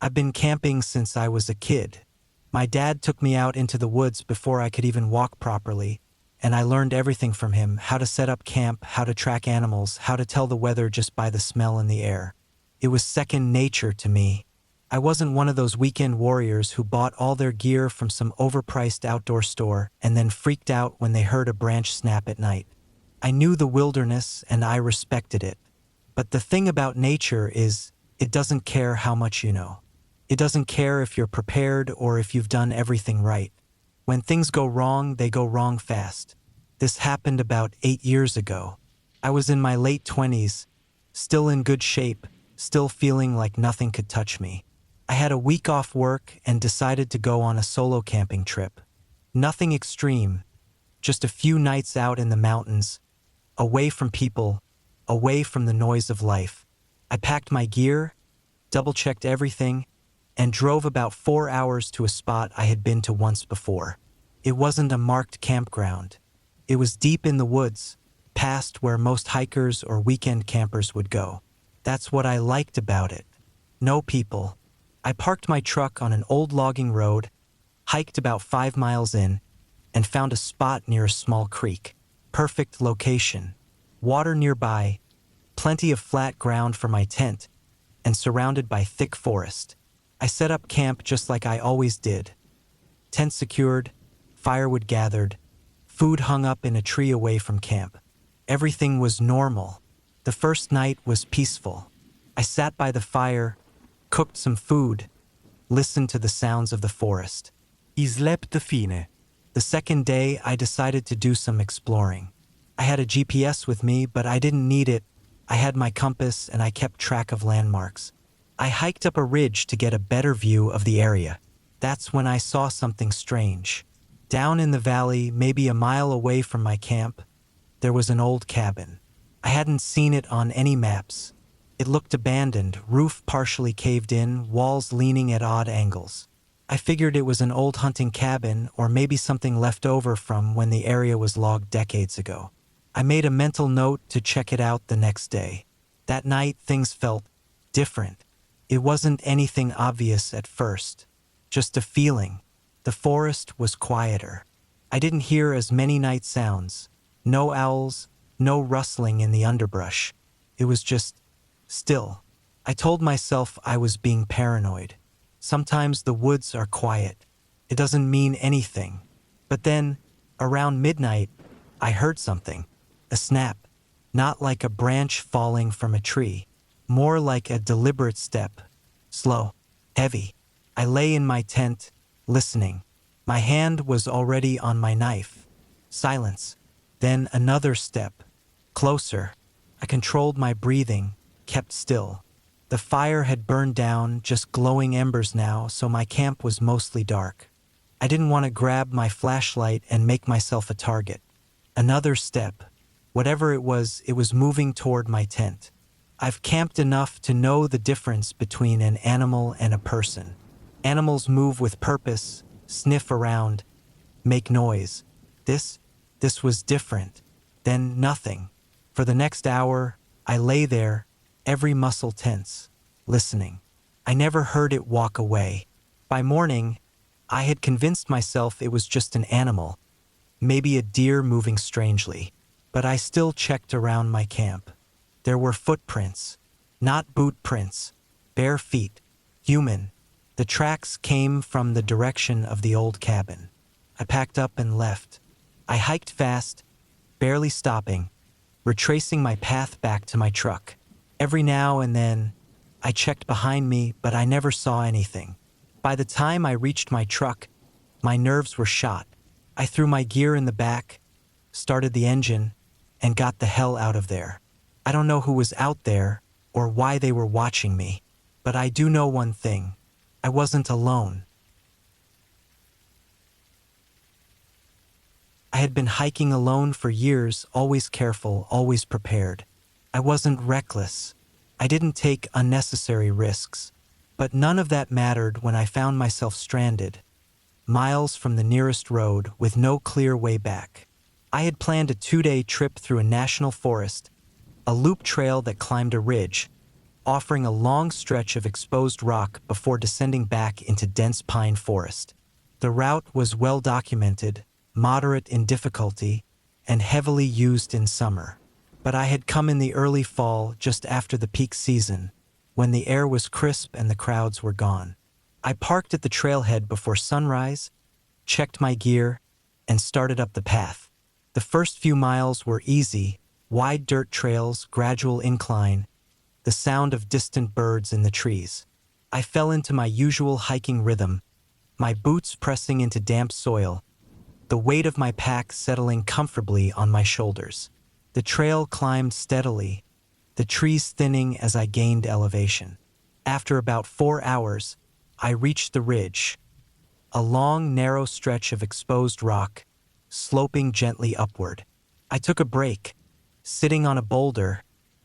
I've been camping since I was a kid. My dad took me out into the woods before I could even walk properly, and I learned everything from him: how to set up camp, how to track animals, how to tell the weather just by the smell in the air. It was second nature to me. I wasn't one of those weekend warriors who bought all their gear from some overpriced outdoor store and then freaked out when they heard a branch snap at night. I knew the wilderness and I respected it. But the thing about nature is, it doesn't care how much you know. It doesn't care if you're prepared or if you've done everything right. When things go wrong, they go wrong fast. This happened about 8 years ago. I was in my late 20s, still in good shape, still feeling like nothing could touch me. I had a week off work and decided to go on a solo camping trip. Nothing extreme, just a few nights out in the mountains, away from people, away from the noise of life. I packed my gear, double-checked everything, and drove about 4 hours to a spot I had been to once before. It wasn't a marked campground. It was deep in the woods, past where most hikers or weekend campers would go. That's what I liked about it. No people. I parked my truck on an old logging road, hiked about 5 miles in, and found a spot near a small creek. Perfect location. Water nearby, plenty of flat ground for my tent, and surrounded by thick forest. I set up camp just like I always did. Tent secured, firewood gathered, food hung up in a tree away from camp. Everything was normal. The first night was peaceful. I sat by the fire, cooked some food, listened to the sounds of the forest. I släppte fine. The second day, I decided to do some exploring. I had a GPS with me, but I didn't need it. I had my compass and I kept track of landmarks. I hiked up a ridge to get a better view of the area. That's when I saw something strange. Down in the valley, maybe a mile away from my camp, there was an old cabin. I hadn't seen it on any maps. It looked abandoned, roof partially caved in, walls leaning at odd angles. I figured it was an old hunting cabin or maybe something left over from when the area was logged decades ago. I made a mental note to check it out the next day. That night, things felt different. It wasn't anything obvious at first, just a feeling. The forest was quieter. I didn't hear as many night sounds. No owls, no rustling in the underbrush. It was just still. I told myself I was being paranoid. Sometimes the woods are quiet. It doesn't mean anything. But then, around midnight, I heard something. A snap. Not like a branch falling from a tree. More like a deliberate step. Slow. Heavy. I lay in my tent, listening. My hand was already on my knife. Silence. Then another step. Closer. I controlled my breathing, kept still. The fire had burned down, just glowing embers now, so my camp was mostly dark. I didn't want to grab my flashlight and make myself a target. Another step. Whatever it was moving toward my tent. I've camped enough to know the difference between an animal and a person. Animals move with purpose, sniff around, make noise. This was different. Then nothing. For the next hour, I lay there, every muscle tense, listening. I never heard it walk away. By morning, I had convinced myself it was just an animal, maybe a deer moving strangely. But I still checked around my camp. There were footprints, not boot prints, bare feet, human. The tracks came from the direction of the old cabin. I packed up and left. I hiked fast, barely stopping, retracing my path back to my truck. Every now and then, I checked behind me, but I never saw anything. By the time I reached my truck, my nerves were shot. I threw my gear in the back, started the engine, and got the hell out of there. I don't know who was out there or why they were watching me, but I do know one thing. I wasn't alone. I had been hiking alone for years, always careful, always prepared. I wasn't reckless. I didn't take unnecessary risks. But none of that mattered when I found myself stranded, miles from the nearest road with no clear way back. I had planned a 2-day trip through a national forest, a loop trail that climbed a ridge, offering a long stretch of exposed rock before descending back into dense pine forest. The route was well documented, moderate in difficulty, and heavily used in summer. But I had come in the early fall, just after the peak season, when the air was crisp and the crowds were gone. I parked at the trailhead before sunrise, checked my gear, and started up the path. The first few miles were easy, wide dirt trails, gradual incline, the sound of distant birds in the trees. I fell into my usual hiking rhythm, my boots pressing into damp soil, the weight of my pack settling comfortably on my shoulders. The trail climbed steadily, the trees thinning as I gained elevation. After about 4 hours, I reached the ridge, a long, narrow stretch of exposed rock, sloping gently upward. I took a break, sitting on a boulder,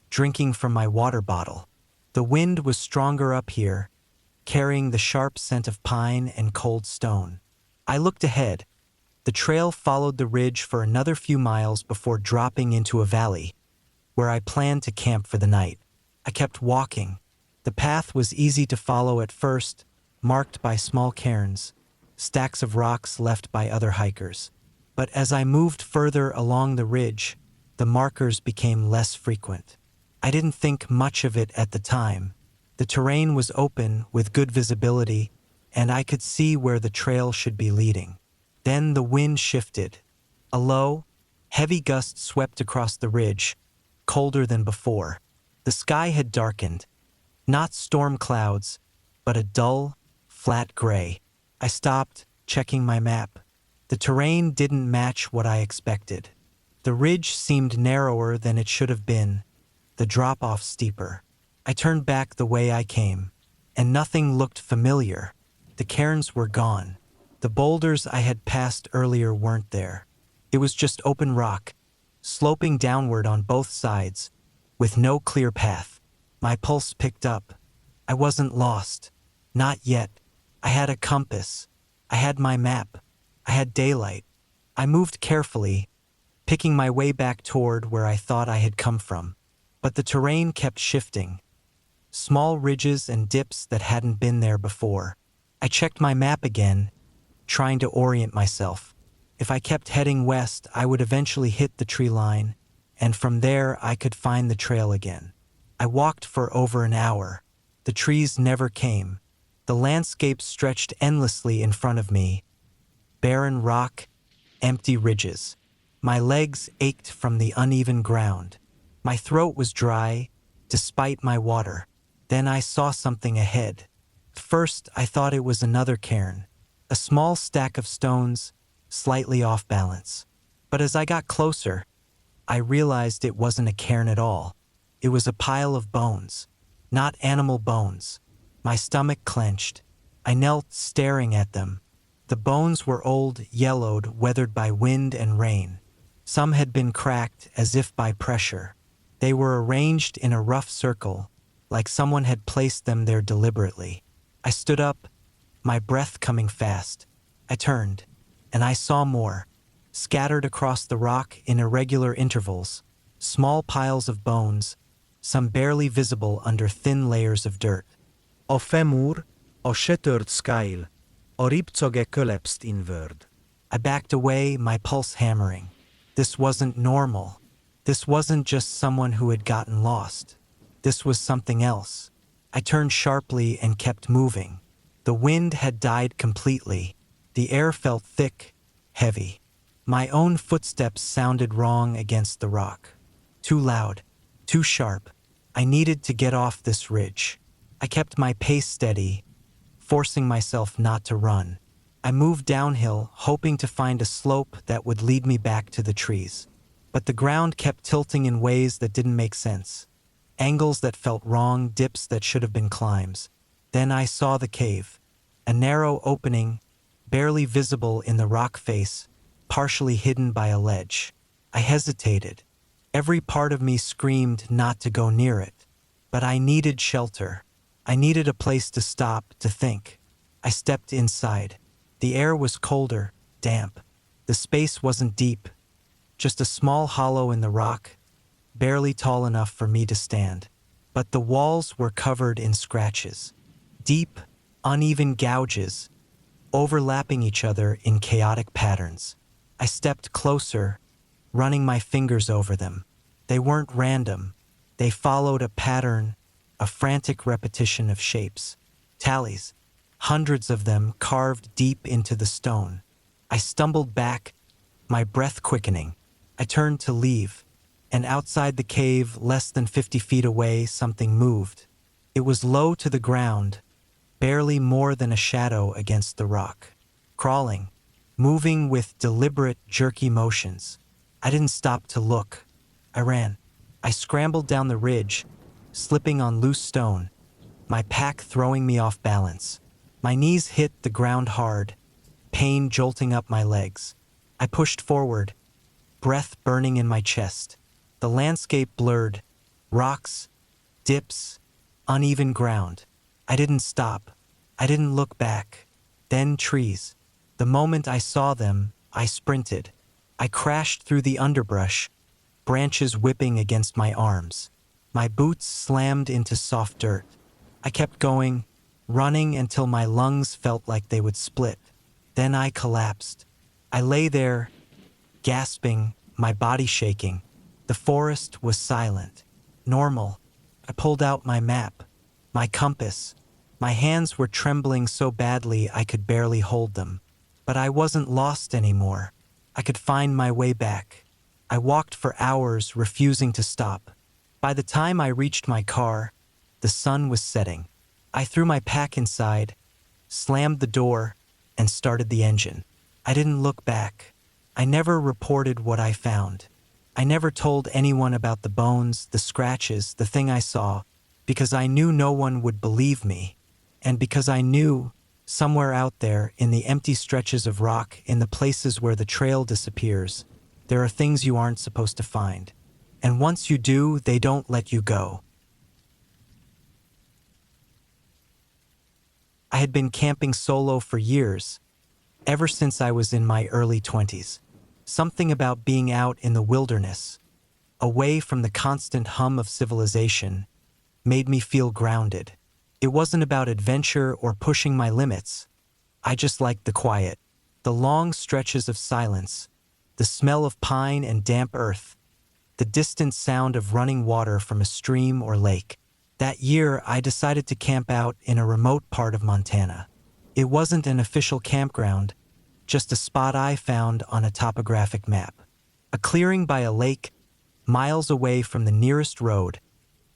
drinking from my water bottle. The wind was stronger up here, carrying the sharp scent of pine and cold stone. I looked ahead. The trail followed the ridge for another few miles before dropping into a valley, where I planned to camp for the night. I kept walking. The path was easy to follow at first, marked by small cairns, stacks of rocks left by other hikers. But as I moved further along the ridge, the markers became less frequent. I didn't think much of it at the time. The terrain was open with good visibility, and I could see where the trail should be leading. Then the wind shifted. A low, heavy gust swept across the ridge, colder than before. The sky had darkened. Not storm clouds, but a dull, flat gray. I stopped, checking my map. The terrain didn't match what I expected. The ridge seemed narrower than it should have been, the drop-off steeper. I turned back the way I came, and nothing looked familiar. The cairns were gone. The boulders I had passed earlier weren't there. It was just open rock, sloping downward on both sides, with no clear path. My pulse picked up. I wasn't lost. Not yet. I had a compass. I had my map. I had daylight. I moved carefully, picking my way back toward where I thought I had come from. But the terrain kept shifting. Small ridges and dips that hadn't been there before. I checked my map again, trying to orient myself. If I kept heading west, I would eventually hit the tree line, and from there I could find the trail again. I walked for over an hour. The trees never came. The landscape stretched endlessly in front of me. Barren rock, empty ridges. My legs ached from the uneven ground. My throat was dry, despite my water. Then I saw something ahead. First, I thought it was another cairn, a small stack of stones, slightly off balance. But as I got closer, I realized it wasn't a cairn at all. It was a pile of bones, not animal bones. My stomach clenched. I knelt, staring at them. The bones were old, yellowed, weathered by wind and rain. Some had been cracked as if by pressure. They were arranged in a rough circle, like someone had placed them there deliberately. I stood up, my breath coming fast. I turned, and I saw more, scattered across the rock in irregular intervals, small piles of bones, some barely visible under thin layers of dirt. A femur, a shattered scale, a ribcage collapsed inward. I backed away, my pulse hammering. This wasn't normal. This wasn't just someone who had gotten lost. This was something else. I turned sharply and kept moving. The wind had died completely. The air felt thick, heavy. My own footsteps sounded wrong against the rock. Too loud, too sharp. I needed to get off this ridge. I kept my pace steady, forcing myself not to run. I moved downhill, hoping to find a slope that would lead me back to the trees. But the ground kept tilting in ways that didn't make sense. Angles that felt wrong, dips that should have been climbs. Then I saw the cave, a narrow opening, barely visible in the rock face, partially hidden by a ledge. I hesitated. Every part of me screamed not to go near it. But I needed shelter. I needed a place to stop, to think. I stepped inside. The air was colder, damp. The space wasn't deep, just a small hollow in the rock, barely tall enough for me to stand. but the walls were covered in scratches. Deep, uneven gouges, overlapping each other in chaotic patterns. I stepped closer, running my fingers over them. They weren't random. They followed a pattern, a frantic repetition of shapes. Tallies, hundreds of them carved deep into the stone. I stumbled back, my breath quickening. I turned to leave, and outside the cave, less than 50 feet away, something moved. It was low to the ground, barely more than a shadow against the rock. Crawling, moving with deliberate, jerky motions. I didn't stop to look. I ran. I scrambled down the ridge, slipping on loose stone, my pack throwing me off balance. My knees hit the ground hard, pain jolting up my legs. I pushed forward, breath burning in my chest. The landscape blurred, rocks, dips, uneven ground. I didn't stop. I didn't look back. Then trees. The moment I saw them, I sprinted. I crashed through the underbrush, branches whipping against my arms. My boots slammed into soft dirt. I kept going, running until my lungs felt like they would split. Then I collapsed. I lay there, gasping, my body shaking. The forest was silent, normal. I pulled out my map, my compass. My hands were trembling so badly I could barely hold them. But I wasn't lost anymore. I could find my way back. I walked for hours, refusing to stop. By the time I reached my car, the sun was setting. I threw my pack inside, slammed the door, and started the engine. I didn't look back. I never reported what I found. I never told anyone about the bones, the scratches, the thing I saw, because I knew no one would believe me, and because I knew, somewhere out there, in the empty stretches of rock, in the places where the trail disappears, there are things you aren't supposed to find. And once you do, they don't let you go. I had been camping solo for years, ever since I was in my early 20s. Something about being out in the wilderness, away from the constant hum of civilization, made me feel grounded. It wasn't about adventure or pushing my limits. I just liked the quiet, the long stretches of silence, the smell of pine and damp earth, the distant sound of running water from a stream or lake. That year, I decided to camp out in a remote part of Montana. It wasn't an official campground, just a spot I found on a topographic map. A clearing by a lake, miles away from the nearest road,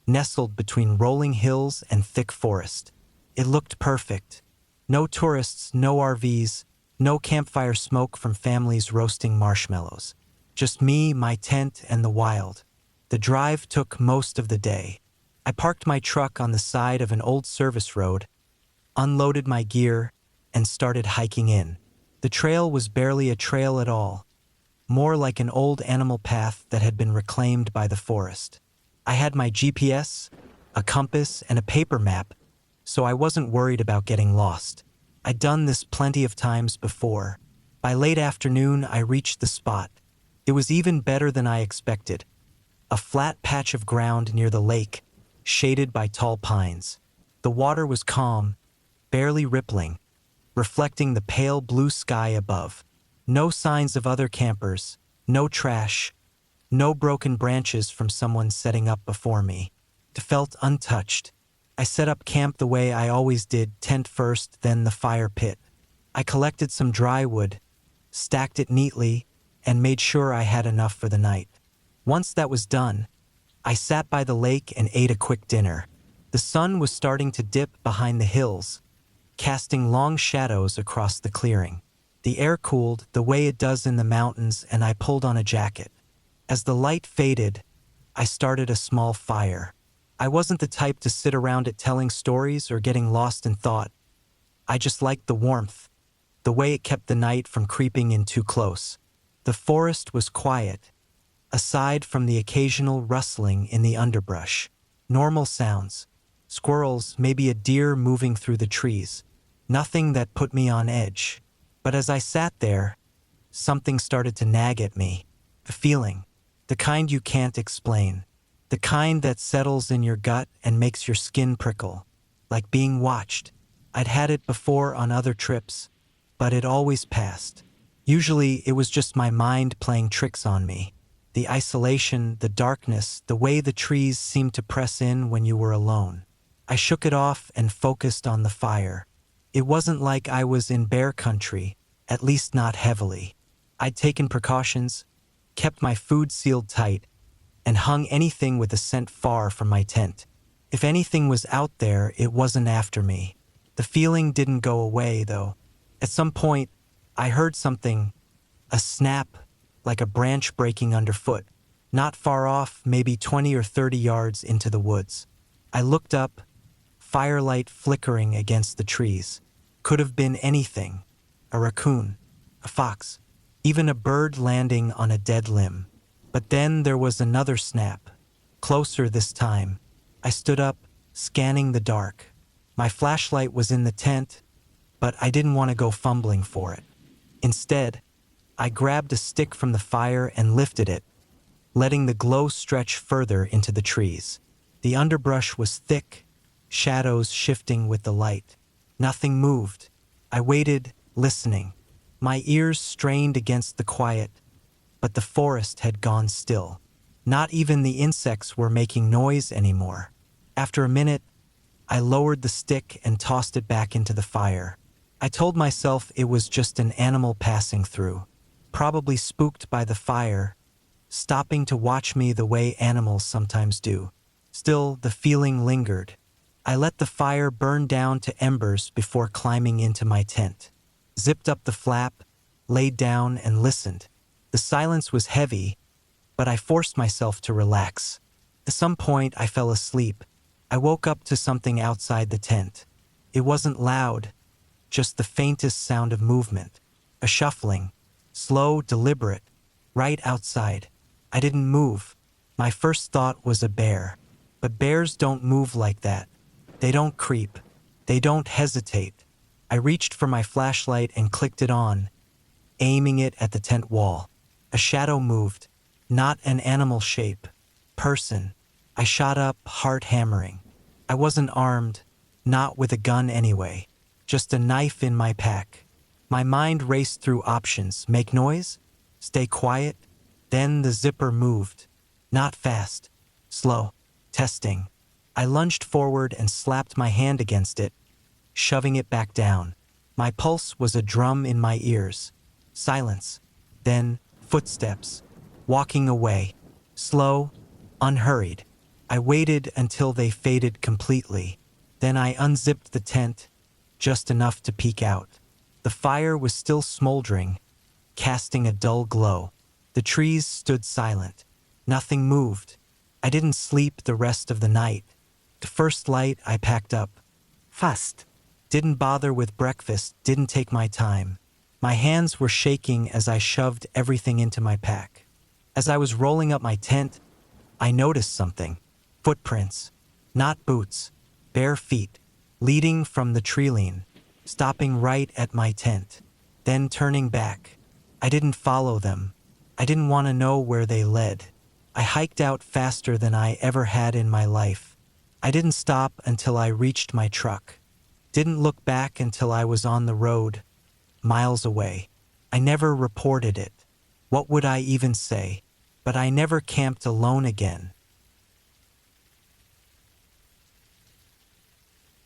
nestled between rolling hills and thick forest. It looked perfect. No tourists, no RVs, no campfire smoke from families roasting marshmallows. Just me, my tent, and the wild. The drive took most of the day. I parked my truck on the side of an old service road, unloaded my gear, and started hiking in. The trail was barely a trail at all, more like an old animal path that had been reclaimed by the forest. I had my GPS, a compass, and a paper map, so I wasn't worried about getting lost. I'd done this plenty of times before. By late afternoon, I reached the spot. It was even better than I expected. A flat patch of ground near the lake, shaded by tall pines. The water was calm, barely rippling, reflecting the pale blue sky above. No signs of other campers, no trash, no broken branches from someone setting up before me. It felt untouched. I set up camp the way I always did, tent first, then the fire pit. I collected some dry wood, stacked it neatly, and made sure I had enough for the night. Once that was done, I sat by the lake and ate a quick dinner. The sun was starting to dip behind the hills, casting long shadows across the clearing. The air cooled the way it does in the mountains, and I pulled on a jacket. As the light faded, I started a small fire. I wasn't the type to sit around it telling stories or getting lost in thought. I just liked the warmth, the way it kept the night from creeping in too close. The forest was quiet, aside from the occasional rustling in the underbrush. Normal sounds, squirrels, maybe a deer moving through the trees. Nothing that put me on edge. But as I sat there, something started to nag at me. A feeling, the kind you can't explain. The kind that settles in your gut and makes your skin prickle, like being watched. I'd had it before on other trips, but it always passed. Usually it was just my mind playing tricks on me. The isolation, the darkness, the way the trees seemed to press in when you were alone. I shook it off and focused on the fire. It wasn't like I was in bear country, at least not heavily. I'd taken precautions, kept my food sealed tight, and hung anything with a scent far from my tent. If anything was out there, it wasn't after me. The feeling didn't go away, though. At some point, I heard something, a snap, like a branch breaking underfoot, not far off, maybe 20 or 30 yards into the woods. I looked up, firelight flickering against the trees. Could have been anything. A raccoon, a fox, even a bird landing on a dead limb. But then there was another snap, closer this time. I stood up, scanning the dark. My flashlight was in the tent, but I didn't want to go fumbling for it. Instead, I grabbed a stick from the fire and lifted it, letting the glow stretch further into the trees. The underbrush was thick, shadows shifting with the light. Nothing moved. I waited, listening. My ears strained against the quiet, but the forest had gone still. Not even the insects were making noise anymore. After a minute, I lowered the stick and tossed it back into the fire. I told myself it was just an animal passing through, probably spooked by the fire, stopping to watch me the way animals sometimes do. Still, the feeling lingered. I let the fire burn down to embers before climbing into my tent. Zipped up the flap, laid down and listened. The silence was heavy, but I forced myself to relax. At some point, I fell asleep. I woke up to something outside the tent. It wasn't loud, just the faintest sound of movement. A shuffling, slow, deliberate, right outside. I didn't move. My first thought was a bear. But bears don't move like that. They don't creep. They don't hesitate. I reached for my flashlight and clicked it on, aiming it at the tent wall. A shadow moved, not an animal shape. Person. I shot up, heart hammering. I wasn't armed, not with a gun anyway. Just a knife in my pack. My mind raced through options. Make noise? Stay quiet? Then the zipper moved. Not fast. Slow. Testing. I lunged forward and slapped my hand against it, shoving it back down. My pulse was a drum in my ears. Silence. Then, footsteps. Walking away. Slow, unhurried. I waited until they faded completely. Then I unzipped the tent, just enough to peek out. The fire was still smoldering, casting a dull glow. The trees stood silent. Nothing moved. I didn't sleep the rest of the night. The first light I packed up. Fast. Didn't bother with breakfast, didn't take my time. My hands were shaking as I shoved everything into my pack. As I was rolling up my tent, I noticed something. Footprints. Not boots. Bare feet. Leading from the treeline. Stopping right at my tent. Then turning back. I didn't follow them. I didn't want to know where they led. I hiked out faster than I ever had in my life. I didn't stop until I reached my truck. Didn't look back until I was on the road, miles away. I never reported it. What would I even say? But I never camped alone again.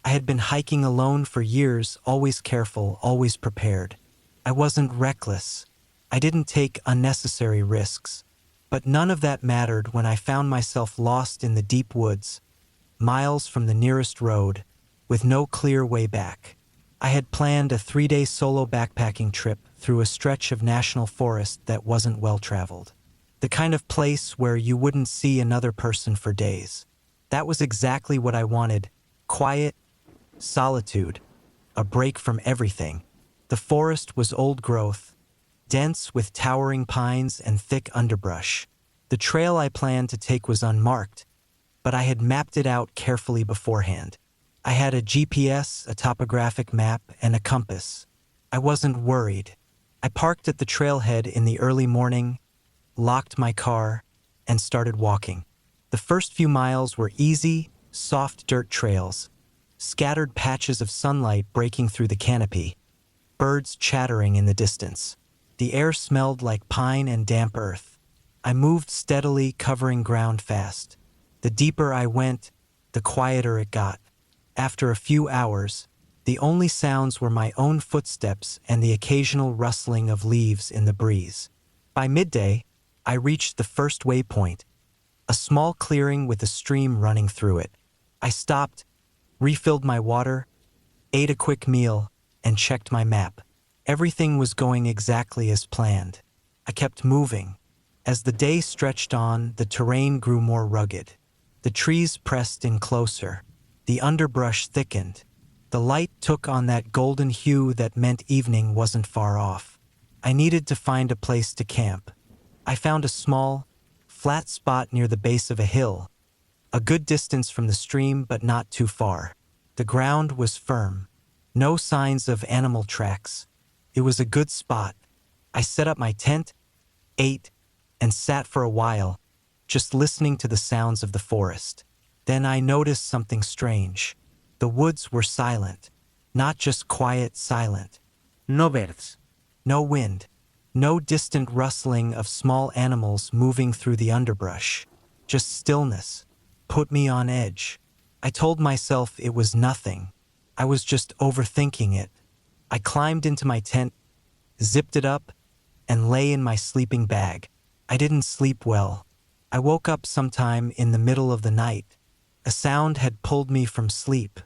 I had been hiking alone for years, always careful, always prepared. I wasn't reckless. I didn't take unnecessary risks. But none of that mattered when I found myself lost in the deep woods, miles from the nearest road, with no clear way back. I had planned a 3-day solo backpacking trip through a stretch of national forest that wasn't well-traveled. The kind of place where you wouldn't see another person for days. That was exactly what I wanted. Quiet, solitude, a break from everything. The forest was old growth, dense with towering pines and thick underbrush. The trail I planned to take was unmarked, but I had mapped it out carefully beforehand. I had a GPS, a topographic map, and a compass. I wasn't worried. I parked at the trailhead in the early morning, locked my car, and started walking. The first few miles were easy, soft dirt trails, scattered patches of sunlight breaking through the canopy, birds chattering in the distance. The air smelled like pine and damp earth. I moved steadily, covering ground fast. The deeper I went, the quieter it got. After a few hours, the only sounds were my own footsteps and the occasional rustling of leaves in the breeze. By midday, I reached the first waypoint, a small clearing with a stream running through it. I stopped, refilled my water, ate a quick meal, and checked my map. Everything was going exactly as planned. I kept moving. As the day stretched on, the terrain grew more rugged. The trees pressed in closer. The underbrush thickened. The light took on that golden hue that meant evening wasn't far off. I needed to find a place to camp. I found a small, flat spot near the base of a hill, a good distance from the stream but not too far. The ground was firm. No signs of animal tracks. It was a good spot. I set up my tent, ate, and sat for a while, just listening to the sounds of the forest. Then I noticed something strange. The woods were silent. Not just quiet, silent. No birds. No wind. No distant rustling of small animals moving through the underbrush. Just stillness. Put me on edge. I told myself it was nothing. I was just overthinking it. I climbed into my tent, zipped it up, and lay in my sleeping bag. I didn't sleep well. I woke up sometime in the middle of the night. A sound had pulled me from sleep.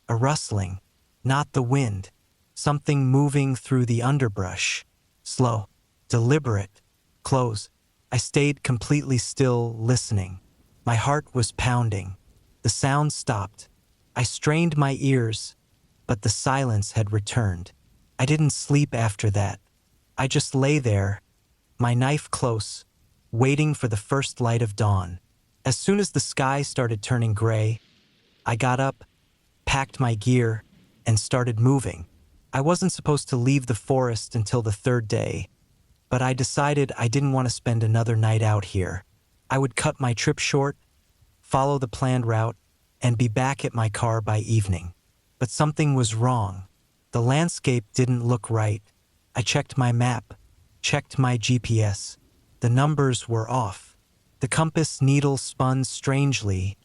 A rustling. Not the wind. Something moving through the underbrush. Slow. Deliberate. Close. I stayed completely still, listening. My heart was pounding. The sound stopped. I strained my ears, but the silence had returned. I didn't sleep after that. I just lay there, my knife close, waiting for the first light of dawn. As soon as the sky started turning gray, I got up, packed my gear, and started moving. I wasn't supposed to leave the forest until the third day, but I decided I didn't want to spend another night out here. I would cut my trip short, follow the planned route, and be back at my car by evening. But something was wrong. The landscape didn't look right. I checked my map, checked my GPS. The numbers were off. The compass needle spun strangely,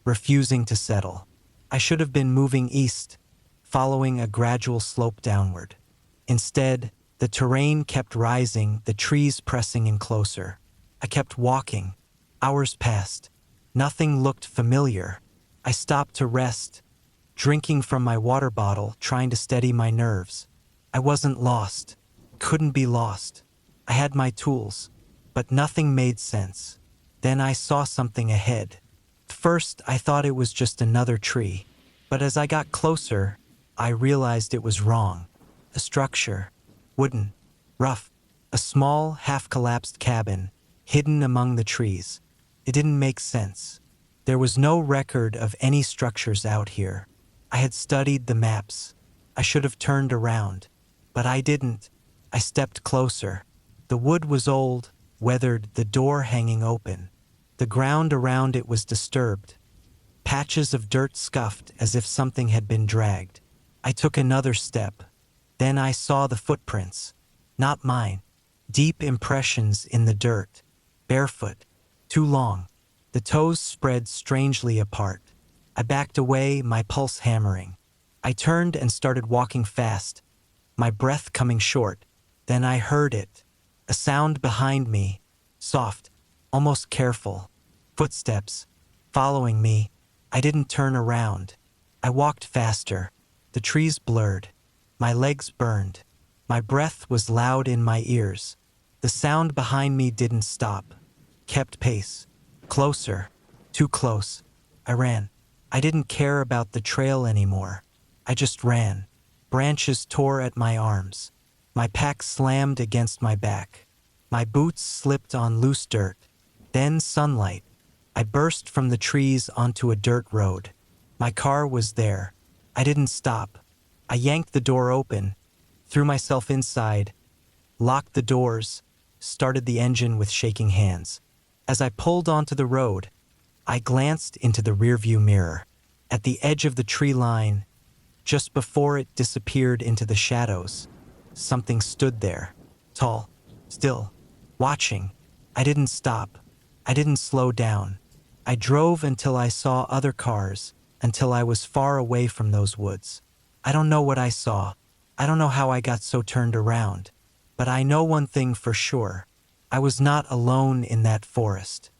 refusing to settle. I should have been moving east, following a gradual slope downward. Instead, the terrain kept rising, the trees pressing in closer. I kept walking. Hours passed. Nothing looked familiar. I stopped to rest, drinking from my water bottle, trying to steady my nerves. I wasn't lost. Couldn't be lost. I had my tools, but nothing made sense. Then I saw something ahead. First, I thought it was just another tree, but as I got closer, I realized it was wrong. A structure, wooden, rough, a small, half-collapsed cabin, hidden among the trees. It didn't make sense. There was no record of any structures out here. I had studied the maps. I should have turned around, but I didn't. I stepped closer. The wood was old, weathered, the door hanging open. The ground around it was disturbed. Patches of dirt scuffed as if something had been dragged. I took another step. Then I saw the footprints. Not mine. Deep impressions in the dirt. Barefoot. Too long. The toes spread strangely apart. I backed away, my pulse hammering. I turned and started walking fast, my breath coming short. Then I heard it. A sound behind me. Soft. Almost careful. Footsteps. Following me. I didn't turn around. I walked faster. The trees blurred. My legs burned. My breath was loud in my ears. The sound behind me didn't stop. Kept pace. Closer. Too close. I ran. I didn't care about the trail anymore. I just ran. Branches tore at my arms. My pack slammed against my back. My boots slipped on loose dirt. Then sunlight. I burst from the trees onto a dirt road. My car was there. I didn't stop. I yanked the door open, threw myself inside, locked the doors, started the engine with shaking hands. As I pulled onto the road, I glanced into the rearview mirror. At the edge of the tree line, just before it disappeared into the shadows, something stood there, tall, still, watching. I didn't stop. I didn't slow down. I drove until I saw other cars, until I was far away from those woods. I don't know what I saw. I don't know how I got so turned around. But I know one thing for sure. I was not alone in that forest.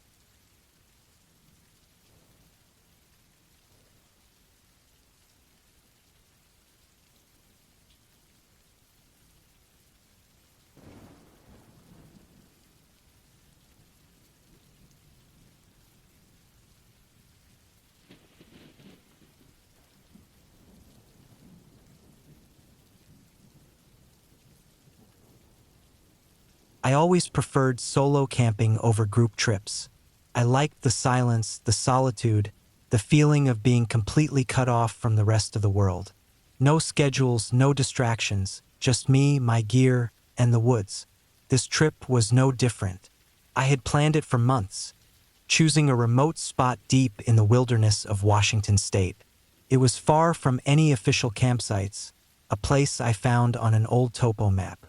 I always preferred solo camping over group trips. I liked the silence, the solitude, the feeling of being completely cut off from the rest of the world. No schedules, no distractions, just me, my gear, and the woods. This trip was no different. I had planned it for months, choosing a remote spot deep in the wilderness of Washington state. It was far from any official campsites, a place I found on an old topo map.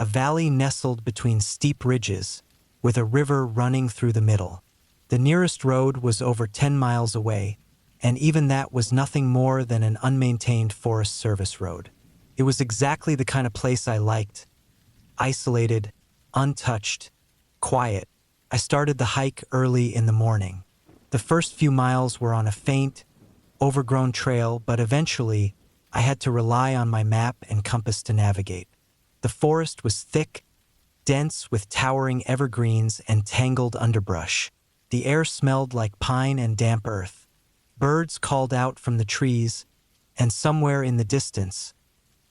A valley nestled between steep ridges, with a river running through the middle. The nearest road was over 10 miles away, and even that was nothing more than an unmaintained Forest Service road. It was exactly the kind of place I liked. Isolated, untouched, quiet. I started the hike early in the morning. The first few miles were on a faint, overgrown trail, but eventually I had to rely on my map and compass to navigate. The forest was thick, dense with towering evergreens and tangled underbrush. The air smelled like pine and damp earth. Birds called out from the trees, and somewhere in the distance,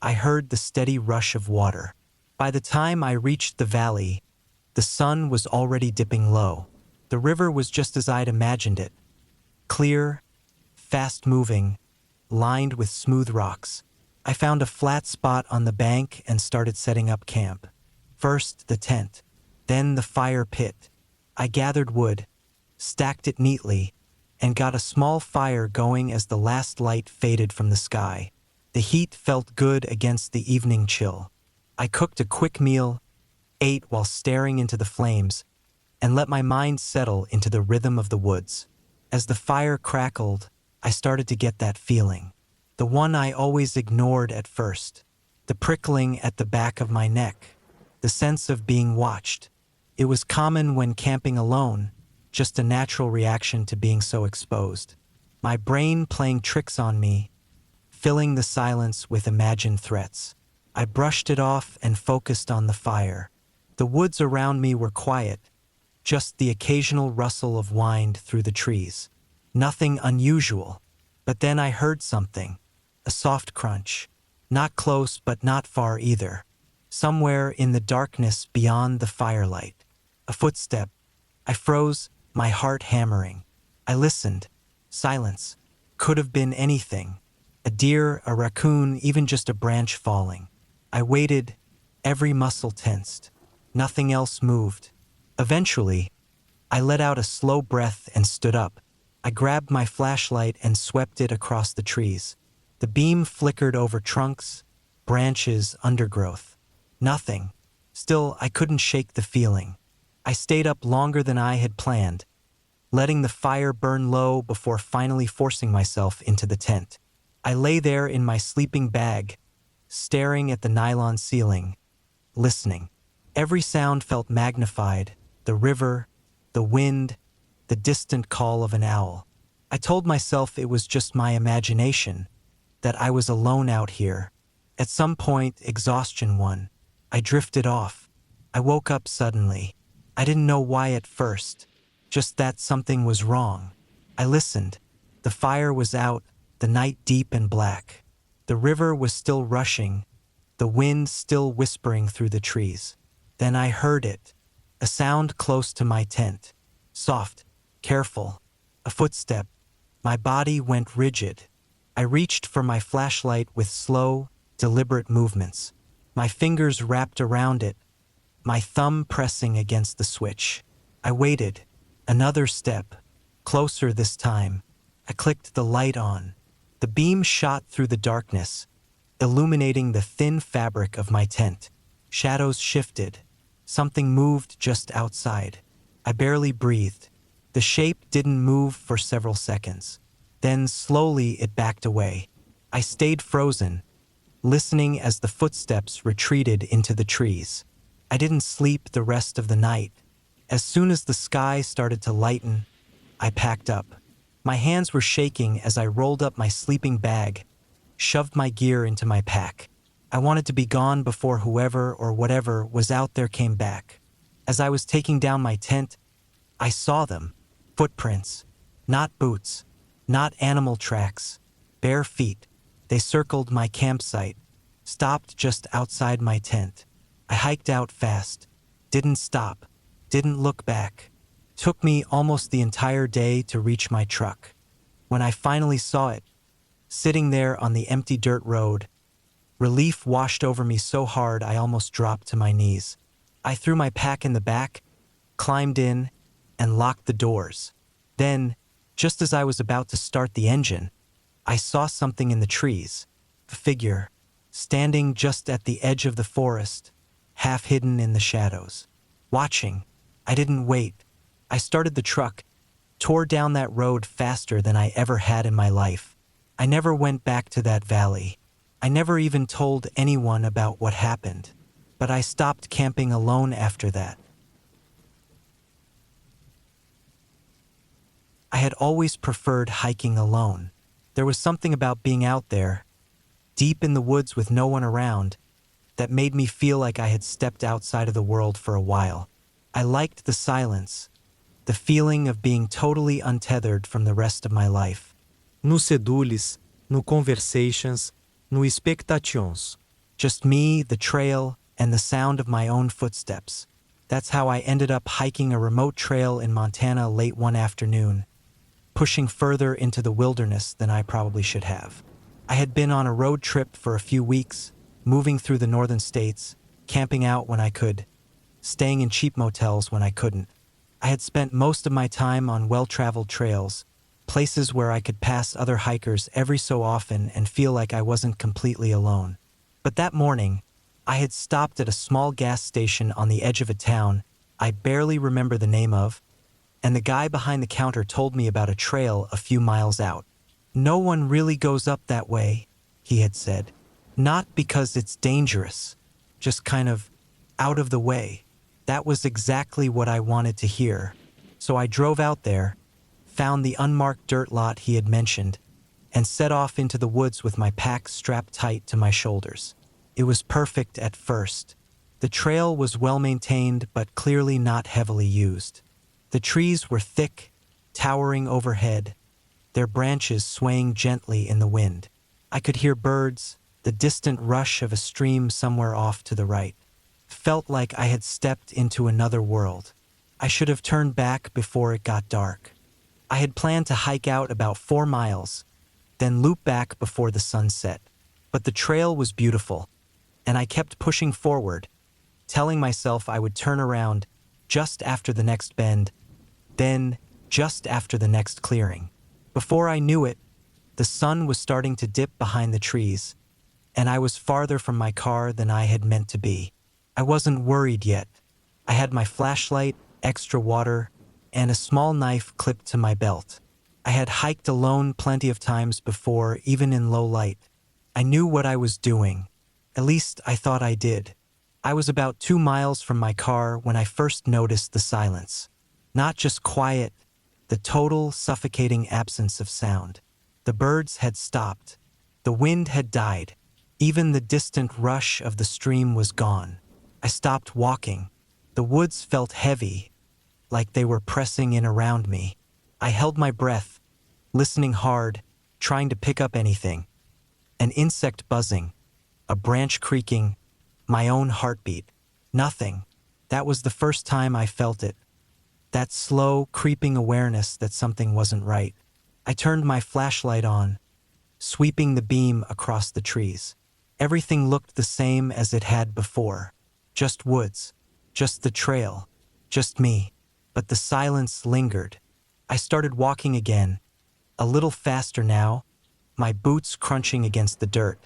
I heard the steady rush of water. By the time I reached the valley, the sun was already dipping low. The river was just as I'd imagined it. Clear, fast-moving, lined with smooth rocks. I found a flat spot on the bank and started setting up camp. First, the tent, then the fire pit. I gathered wood, stacked it neatly, and got a small fire going as the last light faded from the sky. The heat felt good against the evening chill. I cooked a quick meal, ate while staring into the flames, and let my mind settle into the rhythm of the woods. As the fire crackled, I started to get that feeling. The one I always ignored at first. The prickling at the back of my neck. The sense of being watched. It was common when camping alone, just a natural reaction to being so exposed. My brain playing tricks on me, filling the silence with imagined threats. I brushed it off and focused on the fire. The woods around me were quiet, just the occasional rustle of wind through the trees. Nothing unusual. But then I heard something. A soft crunch. Not close, but not far either. Somewhere in the darkness beyond the firelight. A footstep. I froze, my heart hammering. I listened. Silence. Could have been anything. A deer, a raccoon, even just a branch falling. I waited, every muscle tensed. Nothing else moved. Eventually, I let out a slow breath and stood up. I grabbed my flashlight and swept it across the trees. The beam flickered over trunks, branches, undergrowth. Nothing. Still, I couldn't shake the feeling. I stayed up longer than I had planned, letting the fire burn low before finally forcing myself into the tent. I lay there in my sleeping bag, staring at the nylon ceiling, listening. Every sound felt magnified, the river, the wind, the distant call of an owl. I told myself it was just my imagination, that I was alone out here. At some point, exhaustion won. I drifted off. I woke up suddenly. I didn't know why at first, just that something was wrong. I listened. The fire was out, the night deep and black. The river was still rushing, the wind still whispering through the trees. Then I heard it, a sound close to my tent. Soft, careful, a footstep. My body went rigid. I reached for my flashlight with slow, deliberate movements. My fingers wrapped around it, my thumb pressing against the switch. I waited. Another step. Closer this time. I clicked the light on. The beam shot through the darkness, illuminating the thin fabric of my tent. Shadows shifted. Something moved just outside. I barely breathed. The shape didn't move for several seconds. Then slowly it backed away. I stayed frozen, listening as the footsteps retreated into the trees. I didn't sleep the rest of the night. As soon as the sky started to lighten, I packed up. My hands were shaking as I rolled up my sleeping bag, shoved my gear into my pack. I wanted to be gone before whoever or whatever was out there came back. As I was taking down my tent, I saw them. Footprints. Not boots. Not animal tracks. Bare feet. They circled my campsite, stopped just outside my tent. I hiked out fast. Didn't stop. Didn't look back. Took me almost the entire day to reach my truck. When I finally saw it, sitting there on the empty dirt road, relief washed over me so hard I almost dropped to my knees. I threw my pack in the back, climbed in, and locked the doors. Then, just as I was about to start the engine, I saw something in the trees. A figure, standing just at the edge of the forest, half hidden in the shadows. Watching. I didn't wait. I started the truck, tore down that road faster than I ever had in my life. I never went back to that valley. I never even told anyone about what happened. But I stopped camping alone after that. I had always preferred hiking alone. There was something about being out there, deep in the woods with no one around, that made me feel like I had stepped outside of the world for a while. I liked the silence, the feeling of being totally untethered from the rest of my life. No sedulis, no conversations, no expectations. Just me, the trail, and the sound of my own footsteps. That's how I ended up hiking a remote trail in Montana late one afternoon, pushing further into the wilderness than I probably should have. I had been on a road trip for a few weeks, moving through the northern states, camping out when I could, staying in cheap motels when I couldn't. I had spent most of my time on well-traveled trails, places where I could pass other hikers every so often and feel like I wasn't completely alone. But that morning, I had stopped at a small gas station on the edge of a town I barely remember the name of, and the guy behind the counter told me about a trail a few miles out. "No one really goes up that way," he had said. "Not because it's dangerous, just kind of out of the way." That was exactly what I wanted to hear. So I drove out there, found the unmarked dirt lot he had mentioned, and set off into the woods with my pack strapped tight to my shoulders. It was perfect at first. The trail was well maintained but clearly not heavily used. The trees were thick, towering overhead, their branches swaying gently in the wind. I could hear birds, the distant rush of a stream somewhere off to the right. Felt like I had stepped into another world. I should have turned back before it got dark. I had planned to hike out about 4 miles, then loop back before the sun set. But the trail was beautiful, and I kept pushing forward, telling myself I would turn around just after the next bend, then just after the next clearing. Before I knew it, the sun was starting to dip behind the trees, and I was farther from my car than I had meant to be. I wasn't worried yet. I had my flashlight, extra water, and a small knife clipped to my belt. I had hiked alone plenty of times before, even in low light. I knew what I was doing. At least I thought I did. I was about 2 miles from my car when I first noticed the silence. Not just quiet, the total suffocating absence of sound. The birds had stopped. The wind had died. Even the distant rush of the stream was gone. I stopped walking. The woods felt heavy, like they were pressing in around me. I held my breath, listening hard, trying to pick up anything. An insect buzzing, a branch creaking, my own heartbeat. Nothing. That was the first time I felt it. That slow, creeping awareness that something wasn't right. I turned my flashlight on, sweeping the beam across the trees. Everything looked the same as it had before. Just woods, just the trail, just me. But the silence lingered. I started walking again, a little faster now, my boots crunching against the dirt.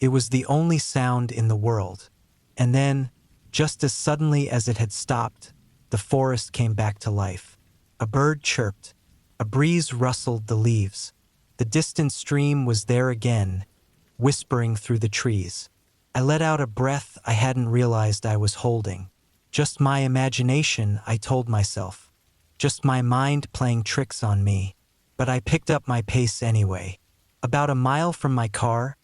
It was the only sound in the world. And then, just as suddenly as it had stopped, the forest came back to life. A bird chirped. A breeze rustled the leaves. The distant stream was there again, whispering through the trees. I let out a breath I hadn't realized I was holding. Just my imagination, I told myself. Just my mind playing tricks on me. But I picked up my pace anyway. About a mile from my car,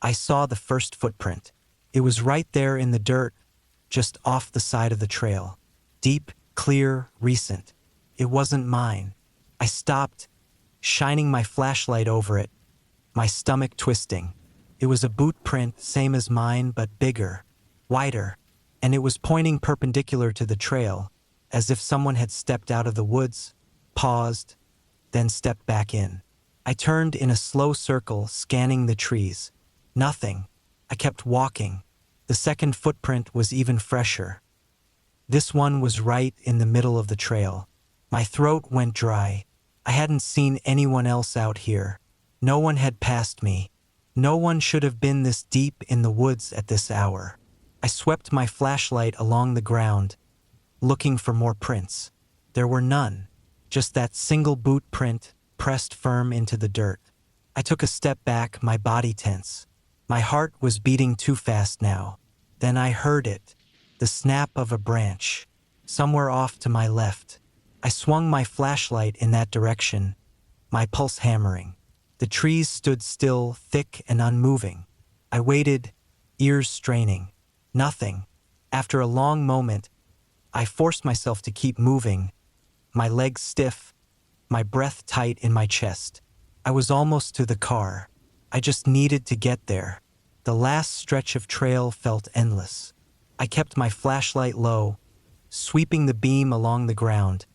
I saw the first footprint. It was right there in the dirt, just off the side of the trail. Deep, clear, recent. It wasn't mine. I stopped, shining my flashlight over it, my stomach twisting. It was a boot print, same as mine, but bigger, wider, and it was pointing perpendicular to the trail, as if someone had stepped out of the woods, paused, then stepped back in. I turned in a slow circle, scanning the trees. Nothing. I kept walking. The second footprint was even fresher. This one was right in the middle of the trail. My throat went dry. I hadn't seen anyone else out here. No one had passed me. No one should have been this deep in the woods at this hour. I swept my flashlight along the ground, looking for more prints. There were none. Just that single boot print pressed firm into the dirt. I took a step back, my body tense. My heart was beating too fast now. Then I heard it, the snap of a branch, somewhere off to my left. I swung my flashlight in that direction, my pulse hammering. The trees stood still, thick and unmoving. I waited, ears straining. Nothing. After a long moment, I forced myself to keep moving, my legs stiff, my breath tight in my chest. I was almost to the car. I just needed to get there. The last stretch of trail felt endless. I kept my flashlight low, sweeping the beam along the ground,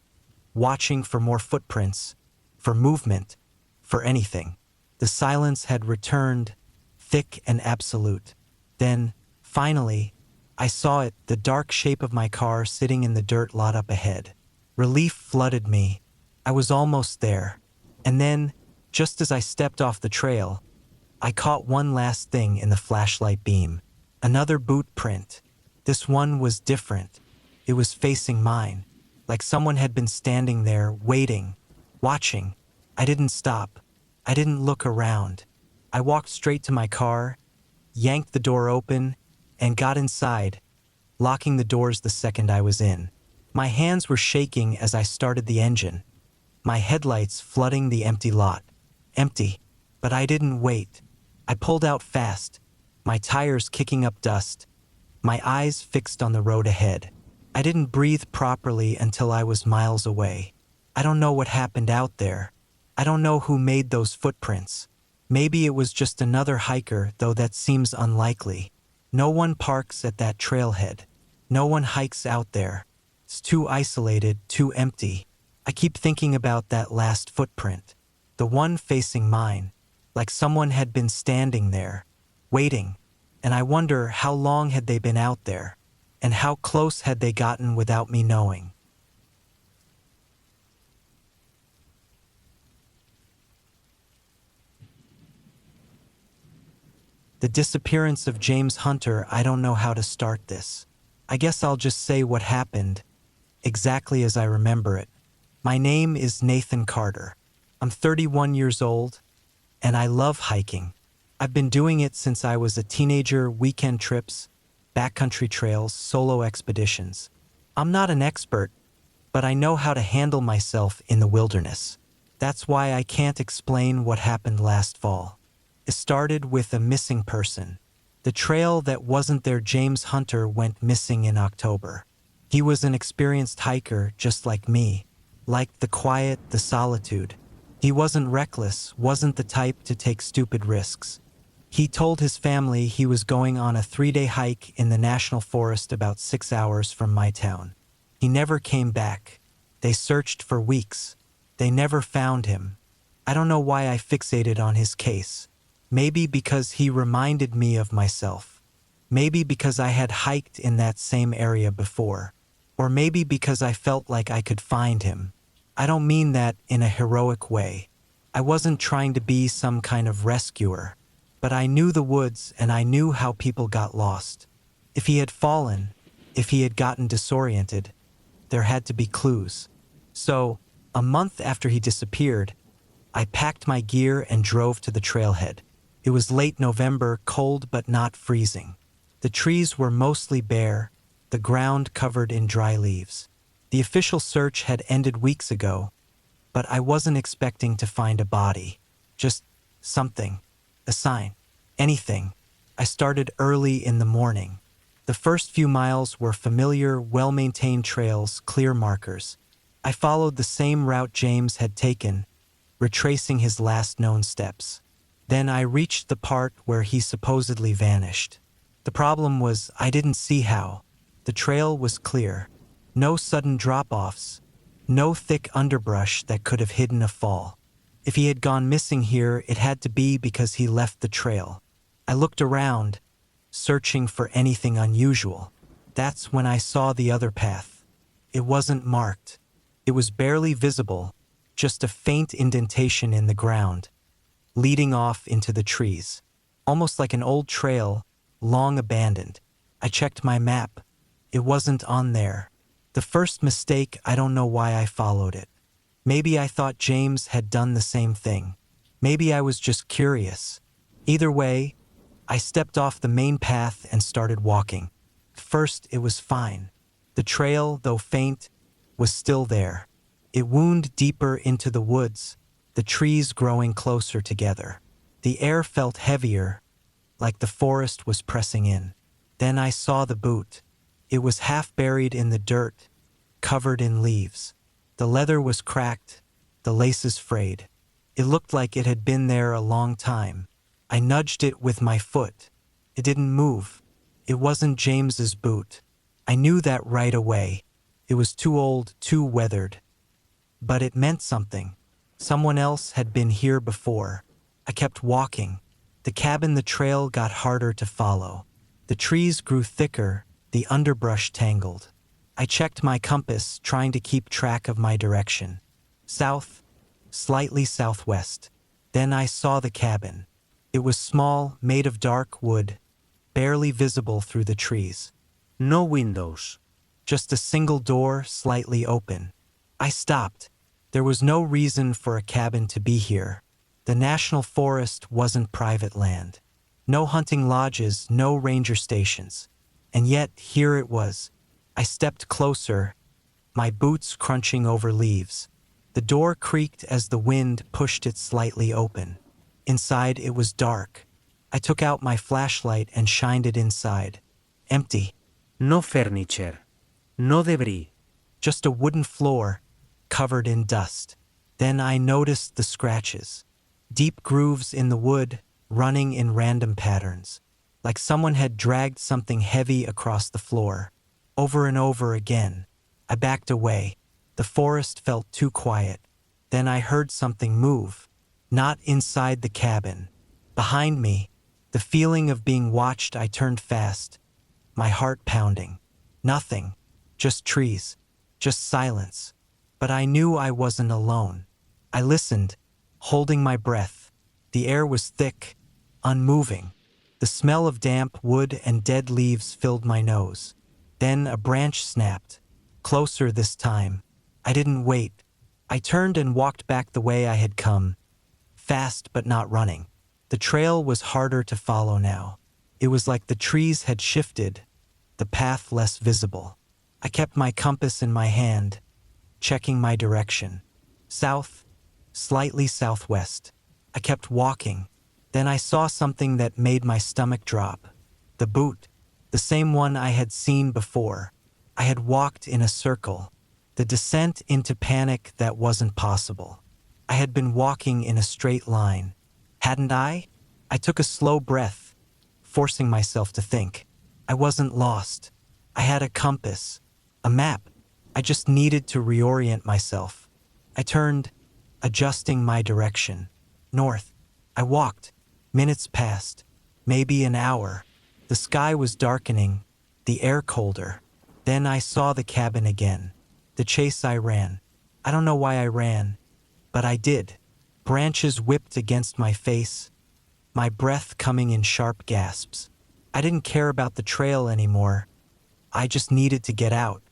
watching for more footprints, for movement, for anything. The silence had returned, thick and absolute. Then, finally, I saw it, the dark shape of my car sitting in the dirt lot up ahead. Relief flooded me. I was almost there. And then, just as I stepped off the trail, I caught one last thing in the flashlight beam. Another boot print. This one was different. It was facing mine, like someone had been standing there, waiting, watching. I didn't stop. I didn't look around. I walked straight to my car, yanked the door open, and got inside, locking the doors the second I was in. My hands were shaking as I started the engine, my headlights flooding the empty lot. Empty, but I didn't wait. I pulled out fast, my tires kicking up dust, my eyes fixed on the road ahead. I didn't breathe properly until I was miles away. I don't know what happened out there. I don't know who made those footprints. Maybe it was just another hiker, though that seems unlikely. No one parks at that trailhead. No one hikes out there. It's too isolated, too empty. I keep thinking about that last footprint, the one facing mine, like someone had been standing there, waiting, and I wonder how long had they been out there, and how close had they gotten without me knowing. The disappearance of James Hunter, I don't know how to start this. I guess I'll just say what happened, exactly as I remember it. My name is Nathan Carter. I'm 31 years old, and I love hiking. I've been doing it since I was a teenager, weekend trips, backcountry trails, solo expeditions. I'm not an expert, but I know how to handle myself in the wilderness. That's why I can't explain what happened last fall. It started with a missing person. The trail that wasn't there, James Hunter, went missing in October. He was an experienced hiker just like me, liked the quiet, the solitude. He wasn't reckless, wasn't the type to take stupid risks. He told his family he was going on a 3-day hike in the national forest about 6 hours from my town. He never came back. They searched for weeks. They never found him. I don't know why I fixated on his case. Maybe because he reminded me of myself. Maybe because I had hiked in that same area before. Or maybe because I felt like I could find him. I don't mean that in a heroic way. I wasn't trying to be some kind of rescuer, but I knew the woods and I knew how people got lost. If he had fallen, if he had gotten disoriented, there had to be clues. So, a month after he disappeared, I packed my gear and drove to the trailhead. It was late November, cold but not freezing. The trees were mostly bare, the ground covered in dry leaves. The official search had ended weeks ago, but I wasn't expecting to find a body. Just something. A sign. Anything. I started early in the morning. The first few miles were familiar, well-maintained trails, clear markers. I followed the same route James had taken, retracing his last known steps. Then I reached the part where he supposedly vanished. The problem was I didn't see how. The trail was clear. No sudden drop-offs. No thick underbrush that could have hidden a fall. If he had gone missing here, it had to be because he left the trail. I looked around, searching for anything unusual. That's when I saw the other path. It wasn't marked. It was barely visible, just a faint indentation in the ground, leading off into the trees. Almost like an old trail, long abandoned. I checked my map. It wasn't on there. The first mistake, I don't know why I followed it. Maybe I thought James had done the same thing. Maybe I was just curious. Either way, I stepped off the main path and started walking. First, it was fine. The trail, though faint, was still there. It wound deeper into the woods, the trees growing closer together. The air felt heavier, like the forest was pressing in. Then I saw the boot. It was half buried in the dirt, covered in leaves. The leather was cracked, the laces frayed. It looked like it had been there a long time. I nudged it with my foot. It didn't move. It wasn't James's boot. I knew that right away. It was too old, too weathered. But it meant something. Someone else had been here before. I kept walking. The cabin, the trail got harder to follow. The trees grew thicker, the underbrush tangled. I checked my compass, trying to keep track of my direction. South, slightly southwest. Then I saw the cabin. It was small, made of dark wood, barely visible through the trees. No windows. Just a single door, slightly open. I stopped. There was no reason for a cabin to be here. The national forest wasn't private land. No hunting lodges, no ranger stations. And yet, here it was. I stepped closer, my boots crunching over leaves. The door creaked as the wind pushed it slightly open. Inside, it was dark. I took out my flashlight and shined it inside. Empty. No furniture. No debris. Just a wooden floor, covered in dust. Then I noticed the scratches. Deep grooves in the wood, running in random patterns. Like someone had dragged something heavy across the floor. Over and over again. I backed away. The forest felt too quiet. Then I heard something move. Not inside the cabin. Behind me, the feeling of being watched. I turned fast, my heart pounding. Nothing. Just trees. Just silence. But I knew I wasn't alone. I listened, holding my breath. The air was thick, unmoving. The smell of damp wood and dead leaves filled my nose. Then a branch snapped. Closer this time. I didn't wait. I turned and walked back the way I had come. Fast but not running. The trail was harder to follow now. It was like the trees had shifted, the path less visible. I kept my compass in my hand, checking my direction. South, slightly southwest. I kept walking. Then I saw something that made my stomach drop. The boot. The same one I had seen before. I had walked in a circle. The descent into panic that wasn't possible. I had been walking in a straight line. Hadn't I? I took a slow breath, forcing myself to think. I wasn't lost. I had a compass, a map. I just needed to reorient myself. I turned, adjusting my direction. North. I walked. Minutes passed. Maybe an hour. The sky was darkening, the air colder. Then I saw the cabin again. The chase I ran. I don't know why I ran, but I did. Branches whipped against my face, my breath coming in sharp gasps. I didn't care about the trail anymore. I just needed to get out.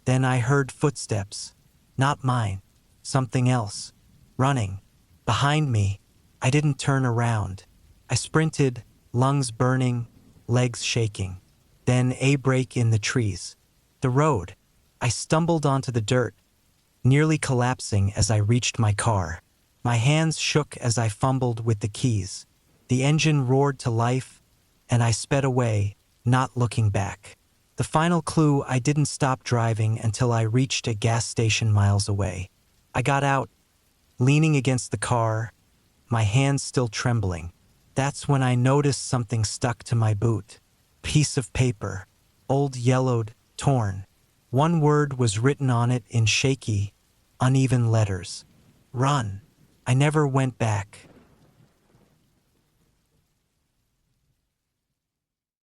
Then I heard footsteps. Not mine. Something else. Running. Behind me. I didn't turn around. I sprinted, lungs burning, legs shaking. Then a break in the trees. The road. I stumbled onto the dirt, nearly collapsing as I reached my car. My hands shook as I fumbled with the keys. The engine roared to life, and I sped away, not looking back. The final clue: I didn't stop driving until I reached a gas station miles away. I got out, leaning against the car, my hands still trembling. That's when I noticed something stuck to my boot. Piece of paper, old, yellowed, torn. One word was written on it in shaky, uneven letters. Run. I never went back.